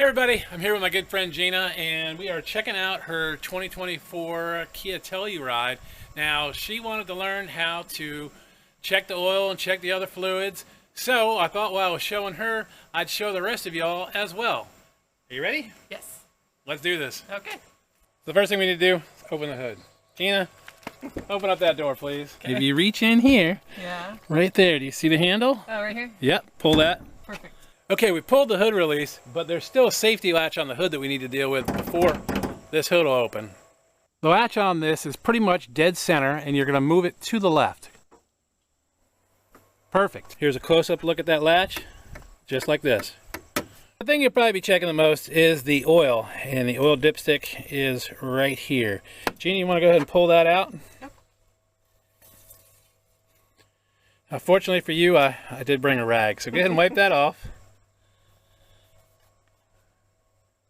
everybody, I'm here with my good friend Gina, and we are checking out her 2024 Kia Telluride. Now, she wanted to learn how to check the oil and check the other fluids, so I thought while I was showing her, I'd show the rest of y'all as well. Are you ready? Yes. Let's do this. Okay. The first thing we need to do is open the hood. Gina, open up that door, please. Okay. If you reach in here, right there, do you see the handle? Oh, right here? Yep, pull that. Perfect. Okay, we pulled the hood release, but there's still a safety latch on the hood that we need to deal with before this hood will open. The latch on this is pretty much dead center, and you're going to move it to the left. Perfect. Here's a close-up look at that latch, just like this. The thing you'll probably be checking the most is the oil, and the oil dipstick is right here. Gina, you want to go ahead and pull that out? Yep. Fortunately for you, I did bring a rag, so go ahead and wipe that off.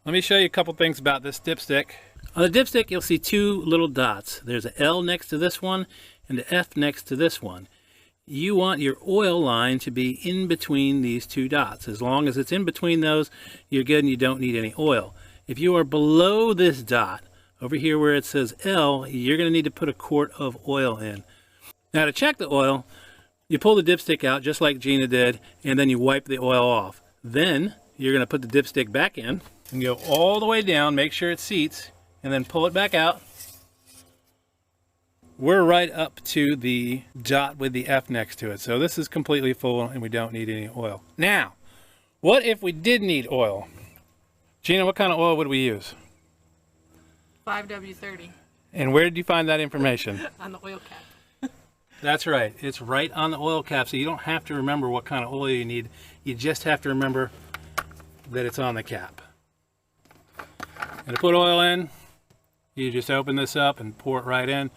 Let me show you a couple things about this dipstick. On the dipstick, you'll see two little dots. There's an L next to this one and an F next to this one. You want your oil line to be in between these two dots. As long as it's in between those, you're good and you don't need any oil. If you are below this dot, over here where it says L, you're going to need to put a quart of oil in. Now to check the oil, you pull the dipstick out just like Gina did, and then you wipe the oil off. Then you're going to put the dipstick back in and go all the way down, make sure it seats, and then pull it back out. We're right up to the dot with the F next to it, so this is completely full and we don't need any oil. Now, what if we did need oil? Gina, what kind of oil would we use? 5W30. And where did you find that information? On the oil cap. That's right, it's right on the oil cap, so you don't have to remember what kind of oil you need. You just have to remember that it's on the cap. And to put oil in, you just open this up and pour it right in.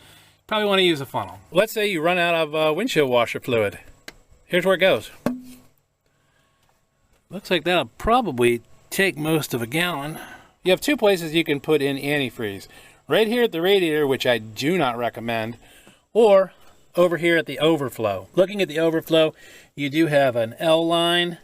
Probably want to use a funnel. Let's say you run out of windshield washer fluid. Here's where it goes. Looks like that'll probably take most of a gallon. You have two places you can put in antifreeze. Right here at the radiator, which I do not recommend, or over here at the overflow. Looking at the overflow, you do have an L line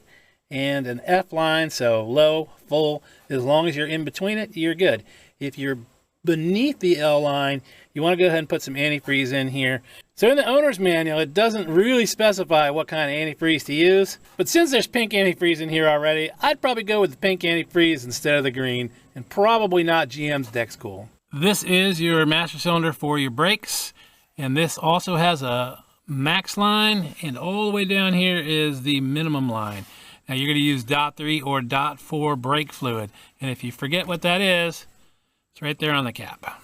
and an F line, so low, full. As long as you're in between it, you're good. If you're beneath the L line, you want to go ahead and put some antifreeze in here. So in the owner's manual, it doesn't really specify what kind of antifreeze to use, but since there's pink antifreeze in here already, I'd probably go with the pink antifreeze instead of the green, and probably not GM's Dexcool. This is your master cylinder for your brakes, and this also has a max line, and all the way down here is the minimum line. Now you're going to use .3 or .4 brake fluid, and if you forget what that is, it's right there on the cap.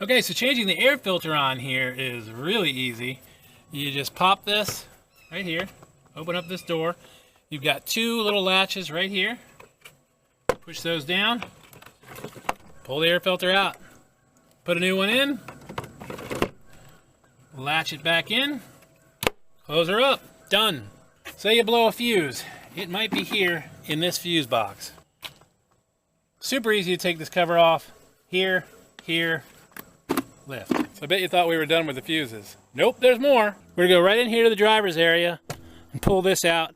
Okay, so changing the air filter on here is really easy. You just pop this right here, open up this door. You've got two little latches right here. Push those down, pull the air filter out, put a new one in, latch it back in, close her up, done. Say you blow a fuse, it might be here in this fuse box. Super easy to take this cover off. Here, here, lift. So I bet you thought we were done with the fuses. Nope, there's more. We're gonna go right in here to the driver's area and pull this out,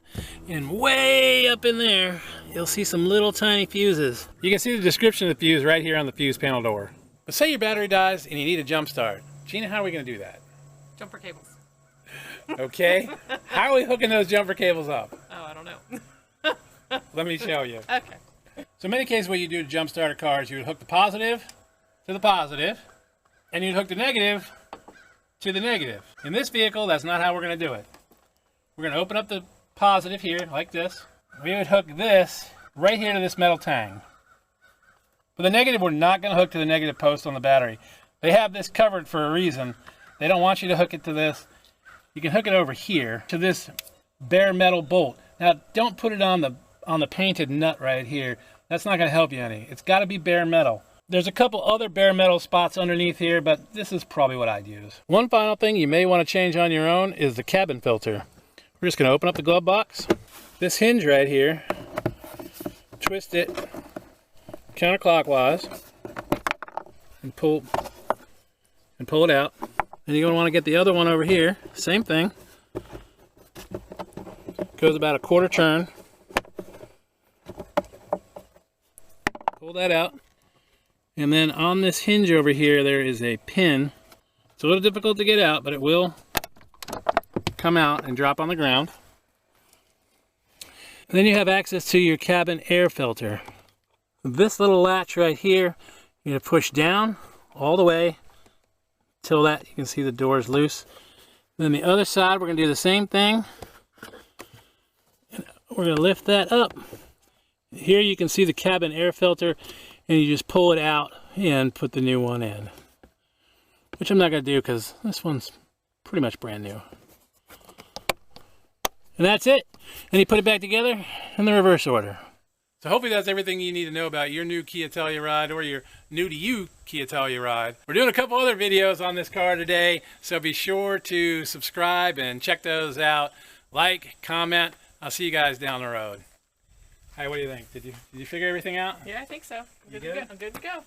and way up in there, you'll see some little tiny fuses. You can see the description of the fuse right here on the fuse panel door. But say your battery dies and you need a jump start. Gina, how are we gonna do that? Jumper cables. Okay, how are we hooking those jumper cables up? Oh, I don't know. Let me show you. Okay. So in many cases what you do to jump start a car is you would hook the positive to the positive, and you'd hook the negative to the negative. In this vehicle, that's not how we're gonna do it. We're gonna open up the positive here, like this. We would hook this right here to this metal tang. But the negative, we're not gonna hook to the negative post on the battery. They have this covered for a reason. They don't want you to hook it to this. You can hook it over here to this bare metal bolt. Now, don't put it on the painted nut right here. That's not gonna help you any. It's gotta be bare metal. There's a couple other bare metal spots underneath here, but this is probably what I'd use. One final thing you may wanna change on your own is the cabin filter. We're just gonna open up the glove box. This hinge right here, twist it counterclockwise and pull it out. And you're going to want to get the other one over here, same thing. Goes about a quarter turn. Pull that out. And then on this hinge over here, there is a pin. It's a little difficult to get out, but it will come out and drop on the ground. And then you have access to your cabin air filter. This little latch right here, you're going to push down all the way till that you can see the door is loose. Then the other side, we're going to do the same thing. We're going to lift that up. Here you can see the cabin air filter, and you just pull it out and put the new one in. Which I'm not going to do because this one's pretty much brand new. And that's it. And you put it back together in the reverse order. So hopefully that's everything you need to know about your new Kia Telluride or your new to you Kia Telluride. We're doing a couple other videos on this car today, so be sure to subscribe and check those out. Like, comment. I'll see you guys down the road. Hey, what do you think? Did you figure everything out? Yeah, I think so. I'm good to go.